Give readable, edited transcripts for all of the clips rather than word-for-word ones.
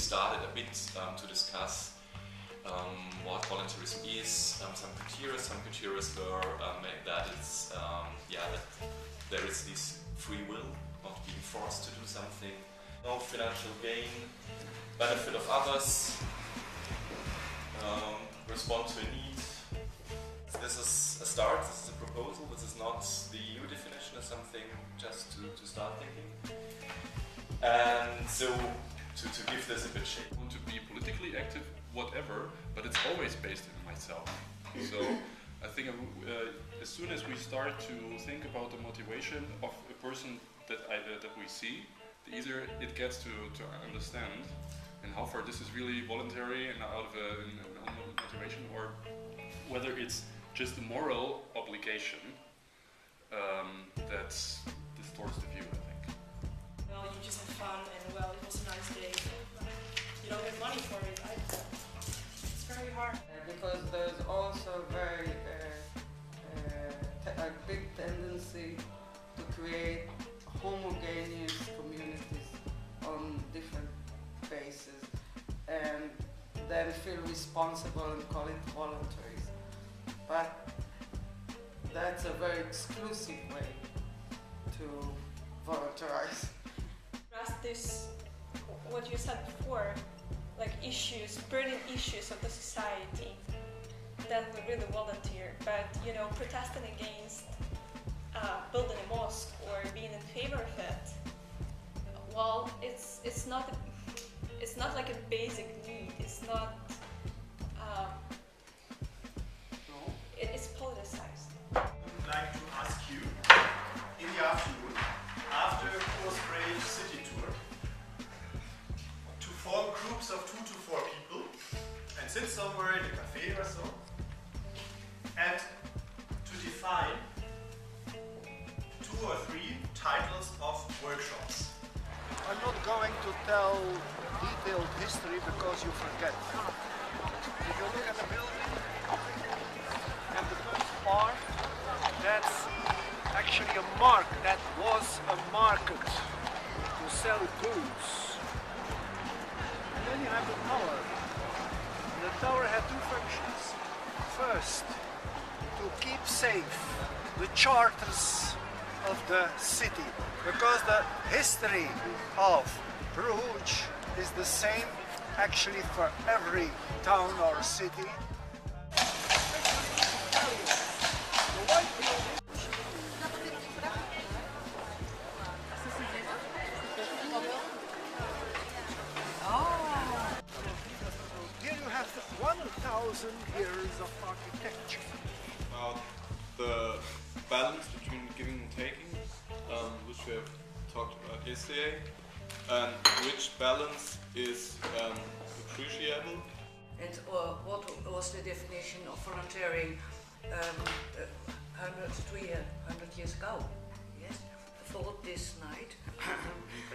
started a bit to discuss what volunteerism is. Some criteria were that it's that there is this free will, not being forced to do something, no financial gain, benefit of others, respond to a need. This is a start, this is a proposal, this is not the EU definition, it's something just to start thinking. And so, to give this a bit shape. I want to be politically active, whatever, but it's always based in myself. So I think as soon as we start to think about the motivation of a person that we see, the easier it gets to understand and how far this is really voluntary and out of an own motivation, or whether it's just a moral obligation that distorts the view, I think. Well, you just have fun and well, it was a nice day. You don't get money for it, right? It's very hard. Because there's also a big tendency to create homogeneous communities on different bases and then feel responsible and call it voluntaries. But that's a very exclusive way to voluntarize. Ask this, what you said before, like issues, burning issues of the society, then we really volunteer. But you know, protesting against building a mosque or being in favor of it, well, it's not like a basic need. It's not. It's politicized. I would like to ask you in the afternoon, after a post-grade city tour, to form groups of 2 to 4 people and sit somewhere in a cafe or so, and to define 2 or 3 titles of workshops. I'm not going to tell detailed history because you forget. If you look at the building and the first part, that's actually a market. That was a market to sell goods. And then you have the tower. And the tower had 2 functions. First, to keep safe the charters of the city, because the history of Brugge is the same actually for every town or city. Here you have 1,000 years of architecture. About the balance between giving and taking, which we have talked about yesterday, and which balance is appreciable. And what was the definition of volunteering 300 years ago? Yes, I thought this night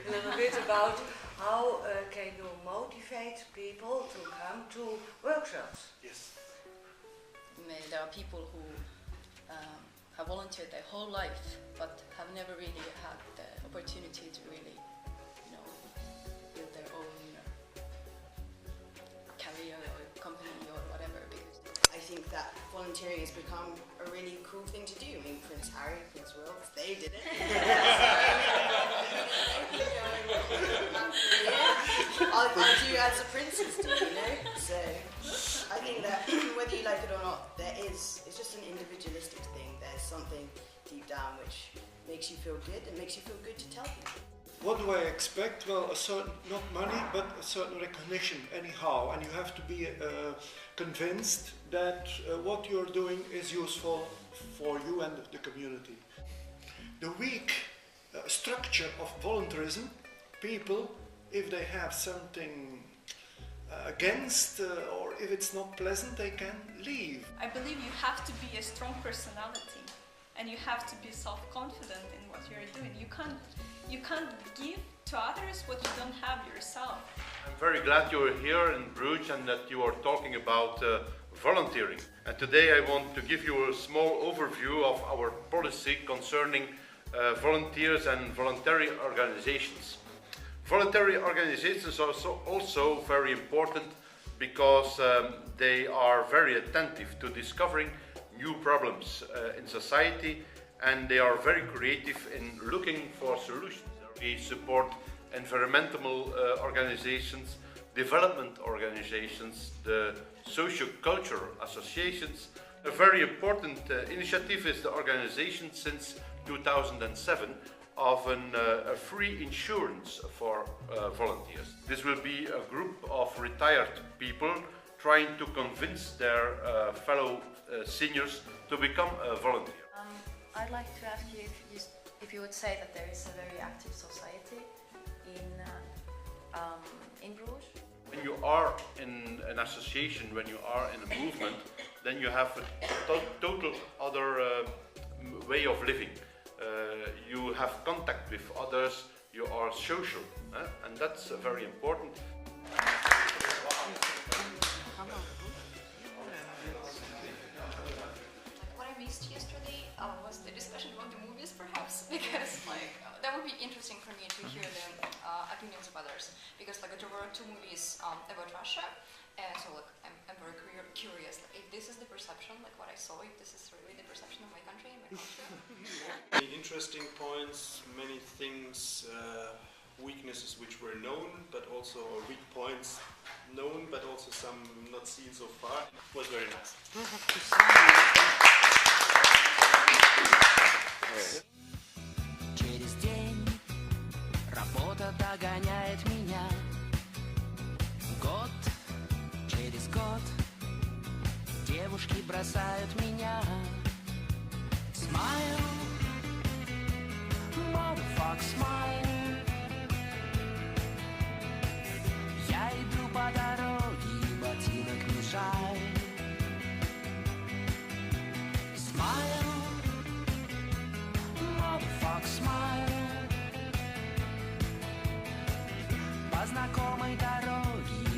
a little bit about how can you motivate people to come to workshops? Yes. There are people who have volunteered their whole life, but have never really had the opportunity to really, build their own career or company or whatever. Because I think that volunteering has become a really cool thing to do. I mean, Prince Harry, Prince Will, they did it. I'll do as the princes do, So I think that whether you like it or not, it's just an individualistic thing. There's something deep down which makes you feel good and makes you feel good to tell people. What do I expect? Well, a certain, not money, but a certain recognition anyhow. And you have to be convinced that what you're doing is useful for you and the community. The weak structure of voluntarism, people, if they have something against or if it's not pleasant, they can leave. I believe you have to be a strong personality and you have to be self-confident in what you're doing. You can't give to others what you don't have yourself. I'm very glad you're here in Brugge and that you are talking about volunteering. And today I want to give you a small overview of our policy concerning volunteers and voluntary organizations. Voluntary organizations are also very important because they are very attentive to discovering new problems in society, and they are very creative in looking for solutions. We support environmental organizations, development organizations, the socio-cultural associations. A very important initiative is the organization since 2007 of a free insurance for volunteers. This will be a group of retired people trying to convince their fellow seniors to become a volunteer. I'd like to ask you if you would say that there is a very active society in Brugge. When you are in an association, when you are in a movement, then you have a total other way of living. You have contact with others, you are social, and that's very important. What I missed yesterday was the discussion about the movies, perhaps, because that would be interesting for me to hear the opinions of others, because there were two movies about Russia, and so I'm very curious if this is the perception, what I saw, if this is really the perception of my country and my culture. Many interesting points, many things, weaknesses which were known, but also weak points known, but also some not seen so far. It was very nice. Через день работа догоняет меня. Год через год девушки бросают меня. Smile, motherfuck, smile. Я иду по дороге, и ботинок не жаль. Smile, motherfuck, smile. По знакомой дороге